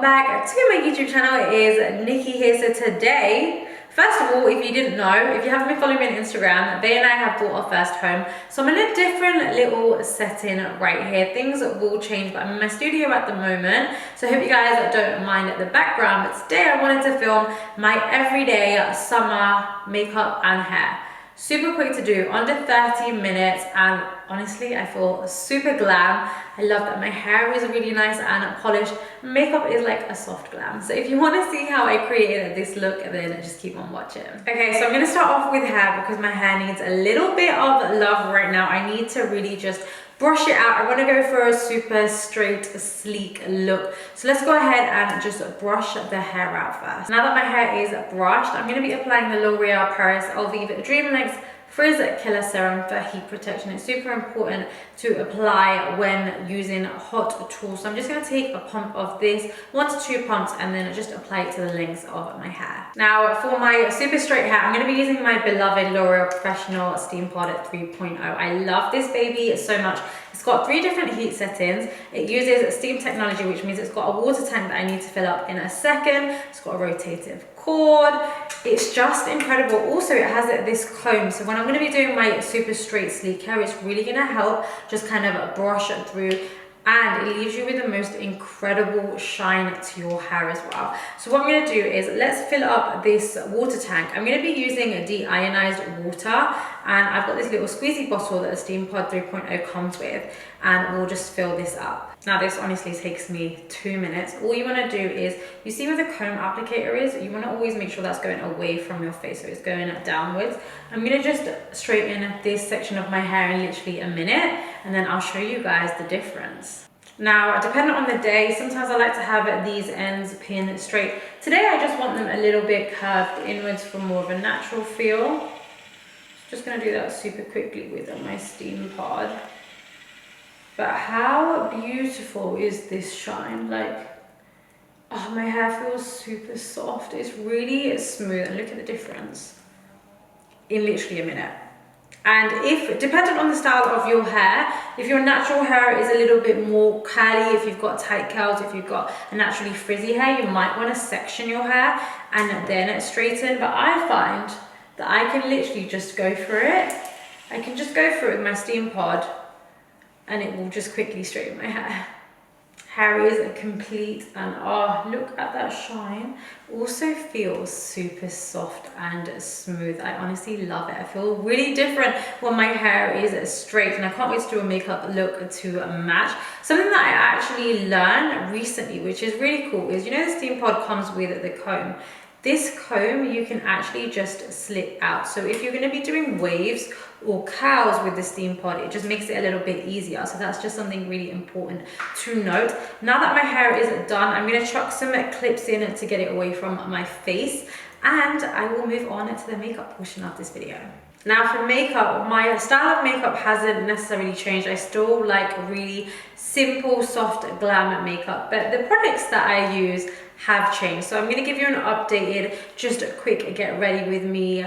back to my YouTube channel. It is Nikki here. So today, first of all, if you didn't know, if you haven't been following me on Instagram, They and I have bought our first home. So I'm in a different little setting right here. Things will change, but I'm in my studio at the moment. So I hope you guys don't mind the background. But today I wanted to film my everyday summer makeup and hair. Super quick to do, under 30 minutes, and honestly I feel super glam. I love that my hair is really nice and polished. Makeup is like a soft glam. So if you want to see how I created this look, then just keep on watching. Okay, so I'm going to start off with hair because my hair needs a little bit of love right now. I need to really just brush it out. I want to go for a super straight, sleek look. So let's go ahead and just brush the hair out first. Now that my hair is brushed, I'm going to be applying the L'Oreal Paris Elvive Dream Length Frizz Killer Serum for heat protection. It's super important to apply when using hot tools. So I'm just going to take a pump of this, 1 to 2 pumps, and then just apply it to the length of my hair. Now for my super straight hair, I'm going to be using my beloved L'Oreal Professionnel Steampod 3.0. I love this baby so much. It's got 3 different heat settings. It uses steam technology, which means it's got a water tank that I need to fill up in a second. It's got a rotative cord. It's just incredible. Also, it has this comb. So when I'm going to be doing my super straight sleek hair, it's really going to help just kind of brush it through, and it leaves you with the most incredible shine to your hair as well. So what I'm going to do is, let's fill up this water tank. I'm going to be using deionized water, and I've got this little squeezy bottle that the Steampod 3.0 comes with, and we'll just fill this up. Now this honestly takes me 2 minutes. All you want to do is, you see where the comb applicator is, you want to always make sure that's going away from your face, so it's going downwards. I'm going to just straighten this section of my hair in literally a minute, and then I'll show you guys the difference. Now, depending on the day, sometimes I like to have these ends pinned straight. Today I just want them a little bit curved inwards for more of a natural feel. Just going to do that super quickly with my Steampod. But how beautiful is this shine? Like, oh, my hair feels super soft. It's really smooth, and look at the difference in literally a minute. And if, depending on the style of your hair, if your natural hair is a little bit more curly, if you've got tight curls, if you've got a naturally frizzy hair, you might want to section your hair and then straighten. But I find that I can literally just go for it. I can just go for it with my Steampod, and it will just quickly straighten my hair. Hair is complete, and oh, look at that shine. Also feels super soft and smooth. I honestly love it. I feel really different when my hair is straight, and I can't wait to do a makeup look to match. Something that I actually learned recently, which is really cool, is, you know, the Steampod comes with the comb. This comb you can actually just slip out. So if you're going to be doing waves or curls with the Steampod, it just makes it a little bit easier. So that's just something really important to note. Now that my hair is done, I'm going to chuck some clips in to get it away from my face, and I will move on to the makeup portion of this video. Now for makeup, my style of makeup hasn't necessarily changed. I still like really simple, soft, glam makeup, but the products that I use have changed. So I'm going to give you an updated, just a quick get ready with me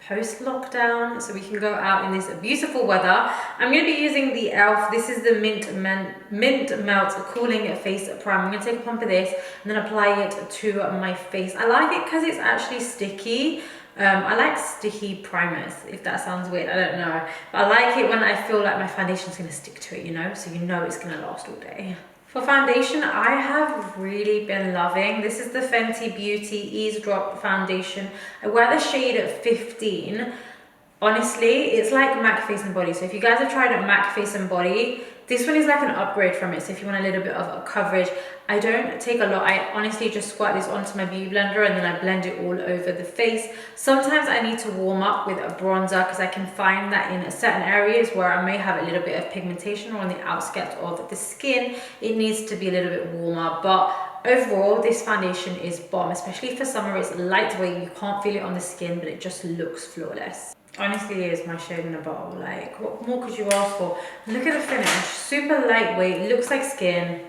post-lockdown, so we can go out in this beautiful weather. I'm going to be using the e.l.f. This is the Mint Melt Cooling Face Primer. I'm going to take a pump of this and then apply it to my face. I like it because it's actually sticky. I like sticky primers, if that sounds weird, I don't know. But I like it when I feel like my foundation's going to stick to it, you know, so you know it's going to last all day. For foundation, I have really been loving, this is the Fenty Beauty Ease Drop Foundation. I wear the shade 15. Honestly, it's like MAC Face and Body. So if you guys have tried MAC Face and Body, this one is like an upgrade from it. So if you want a little bit of coverage, I don't take a lot. I honestly just squirt this onto my beauty blender, and then I blend it all over the face. Sometimes I need to warm up with a bronzer, because I can find that in certain areas where I may have a little bit of pigmentation, or on the outskirts of the skin, it needs to be a little bit warmer. But overall, this foundation is bomb, especially for summer. It's lightweight, you can't feel it on the skin, but it just looks flawless. Honestly, it is my shade in a bottle. Like, what more could you ask for? Look at the finish, super lightweight, looks like skin.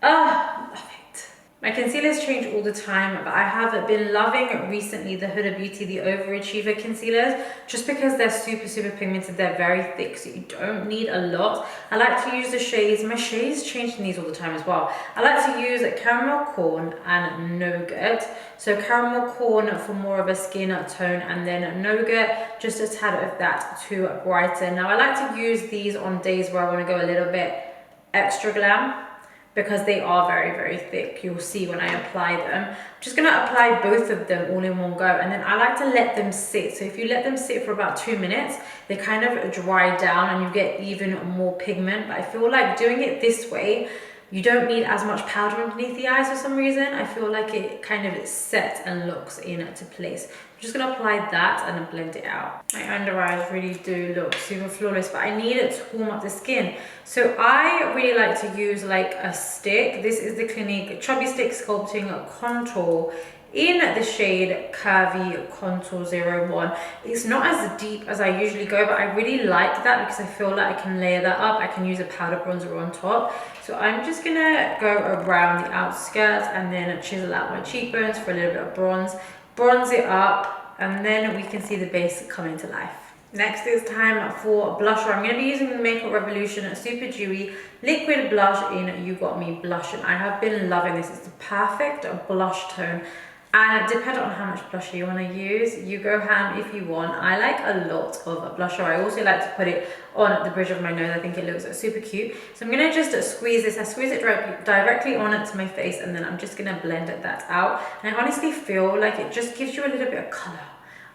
Ah, love it. My concealers change all the time, but I have been loving recently the Huda Beauty, the Overachiever concealers, just because they're super pigmented. They're very thick, so you don't need a lot. I like to use the shades. My shades change in these all the time as well. I like to use Caramel Corn and Noughat. So Caramel Corn for more of a skin tone, and then Noughat, just a tad of that to brighten. Now I like to use these on days where I want to go a little bit extra glam, because they are very thick. You'll see when I apply them. I'm just gonna apply both of them all in one go, and then I like to let them sit. So if you let them sit for about 2 minutes, they kind of dry down and you get even more pigment. But I feel like doing it this way, you don't need as much powder underneath the eyes for some reason. I feel like it kind of sets and locks into place. I'm just gonna apply that and then blend it out. My under eyes really do look super flawless, but I need it to warm up the skin. So I really like to use like a stick. This is the Clinique Chubby Stick Sculpting Contour in the shade Curvy Contour 01. It's not as deep as I usually go, but I really like that because I feel like I can layer that up. I can use a powder bronzer on top. So I'm just gonna go around the outskirts and then chisel out my cheekbones for a little bit of bronze it up, and then we can see the base come to life. Next is time for blusher. I'm going to be using the Makeup Revolution Super Dewy Liquid Blush in You Got Me Blush, and I have been loving this. It's the perfect blush tone, and depending on how much blusher you want to use, you go ham if you want. I like a lot of blusher. I also like to put it on the bridge of my nose. I think it looks super cute. So I'm going to just squeeze this. I squeeze it directly on it to my face, and then I'm just going to blend that out. And I honestly feel like it just gives you a little bit of colour.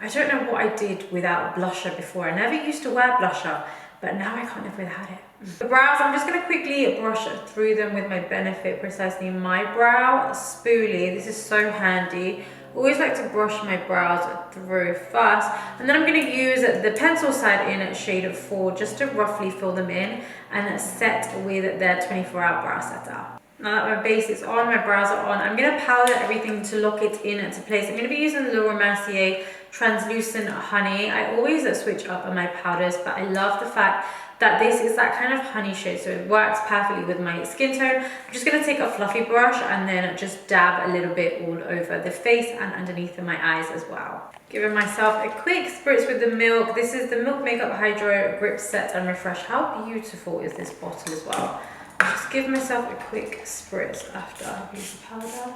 I don't know what I did without blusher before. I never used to wear blusher, but now I can't live without it. The brows, I'm just going to quickly brush through them with my Benefit Precisely My Brow Spoolie. This is so handy. Always like to brush my brows through first, and then I'm going to use the pencil side in shade 4 just to roughly fill them in and set with their 24-hour brow setter. Now that my base is on, my brows are on, I'm going to powder everything to lock it into place. I'm going to be using the Mercier Translucent Honey. I always switch up on my powders, but I love the fact that this is that kind of honey shade, so it works perfectly with my skin tone. I'm just going to take a fluffy brush and then just dab a little bit all over the face and underneath my eyes as well. Giving myself a quick spritz with the Milk. This is the Milk Makeup Hydro Grip Set and Refresh. How beautiful is this bottle as well? Just give myself a quick spritz after I use the powder.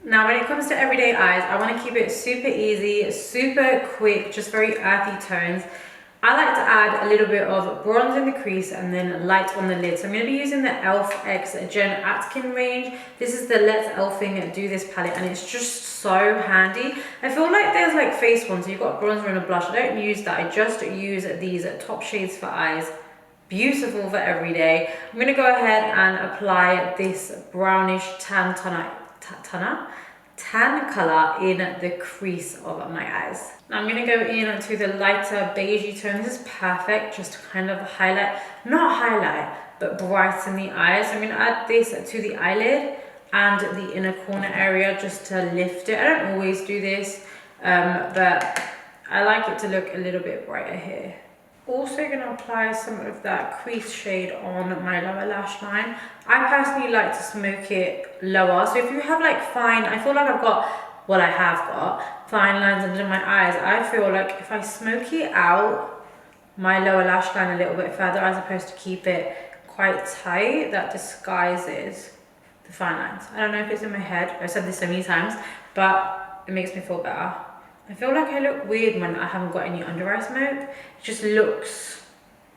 Now when it comes to everyday eyes, I want to keep it super easy, super quick, just very earthy tones. I like to add a little bit of bronze in the crease and then light on the lid. So I'm going to be using the e.l.f. x Jen Atkinn range. This is the Let's Elfing Do This palette, and it's just so handy. I feel like there's like face ones, so you've got a bronzer and a blush. I don't use that. I just use these top shades for eyes. Beautiful for every day. I'm going to go ahead and apply this brownish tan color in the crease of my eyes. Now I'm going to go in to the lighter beigey tone. This is perfect just to kind of highlight, not highlight, but brighten the eyes. I'm going to add this to the eyelid and the inner corner area just to lift it. I don't always do this, but I like it to look a little bit brighter here. Also going to apply some of that crease shade on my lower lash line. I personally like to smoke it lower. So if you have like fine, I feel like I have got fine lines under my eyes. I feel like if I smoke it out my lower lash line a little bit further, as opposed to keep it quite tight, that disguises the fine lines. I don't know if it's in my head. I've said this so many times, but it makes me feel better. I feel like I look weird when I haven't got any under eye smoke. It just looks,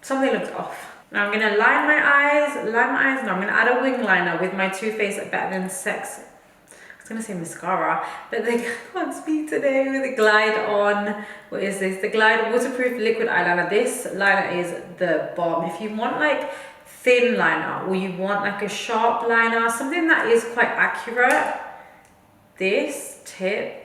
something looks off. Now I'm gonna line my eyes, and I'm gonna add a wing liner with my Too Faced Better Than Sex. I was gonna say mascara, but they can't speak today with the Glide On. What is this? The Glide Waterproof Liquid Eyeliner. This liner is the bomb. If you want like thin liner, or you want like a sharp liner, something that is quite accurate, this tip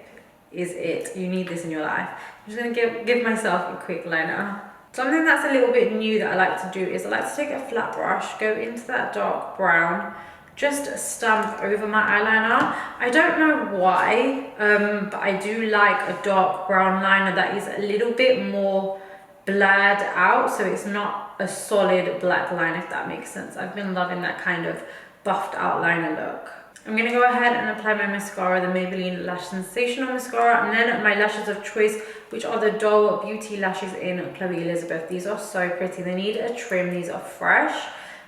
is it. You need this in your life. I'm just gonna give myself a quick liner. Something that's a little bit new that I like to do is I like to take a flat brush, go into that dark brown, just stamp over my eyeliner. I don't know why, but I do like a dark brown liner that is a little bit more blurred out, so it's not a solid black line, if that makes sense. I've been loving that kind of buffed out liner look. I'm going to go ahead and apply my mascara, the Maybelline Lash Sensational Mascara, and then my lashes of choice, which are the Doll Beauty lashes in Chloe Elizabeth. These are so pretty. They need a trim. These are fresh.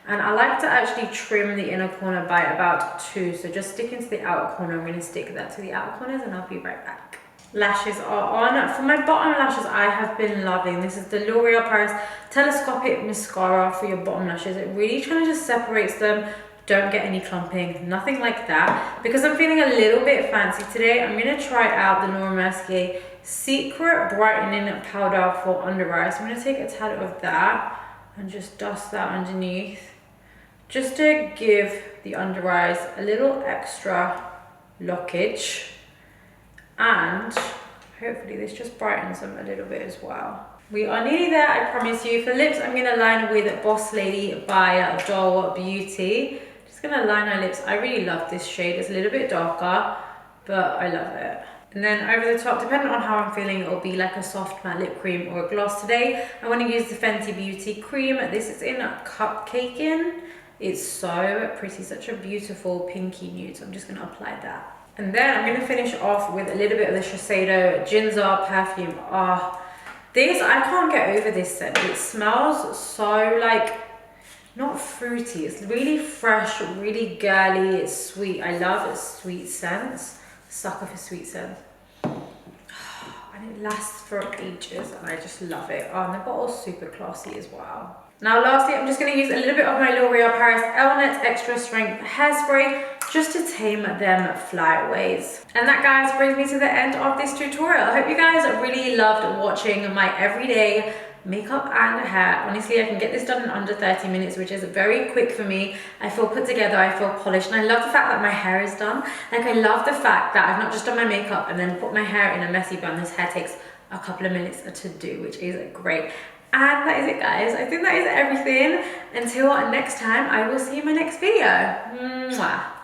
And I like to actually trim the inner corner by about 2. So just stick into the outer corner. I'm going to stick that to the outer corners and I'll be right back. Lashes are on. For my bottom lashes, I have been loving. This is the L'Oreal Paris Telescopic Mascara for your bottom lashes. It really kind of just separates them. Don't get any clumping, nothing like that. Because I'm feeling a little bit fancy today, I'm going to try out the Mercier Secret Brightening Powder for under eyes. I'm going to take a tad of that and just dust that underneath. Just to give the under eyes a little extra lockage. And hopefully this just brightens them a little bit as well. We are nearly there, I promise you. For lips, I'm going to line with Boss Lady by Doll Beauty. Just going to line my lips. I really love this shade. It's a little bit darker, but I love it. And then over the top, depending on how I'm feeling, it'll be like a soft matte lip cream or a gloss. Today, I want to use the Fenty Beauty Cream. This is in Cupcaking. It's so pretty, such a beautiful pinky nude. So I'm just going to apply that. And then I'm going to finish off with a little bit of the Shiseido Ginger perfume. This, I can't get over this scent. It smells so like, not fruity. It's really fresh, really girly. It's sweet. I love its sweet scents. Sucker for sweet scents. And it lasts for ages and I just love it. And the bottle's super classy as well. Now lastly, I'm just going to use a little bit of my L'Oreal Paris Elnet Extra Strength Hairspray just to tame them flyaways. And that, guys, brings me to the end of this tutorial. I hope you guys really loved watching my everyday makeup and hair. Honestly, I can get this done in under 30 minutes, which is very quick for me. I feel put together, I feel polished, and I love the fact that my hair is done. Like, I love the fact that I've not just done my makeup and then put my hair in a messy bun. This hair takes a couple of minutes to do, which is great. And that is it, guys. I think that is everything. Until next time, I will see you in my next video. Mwah.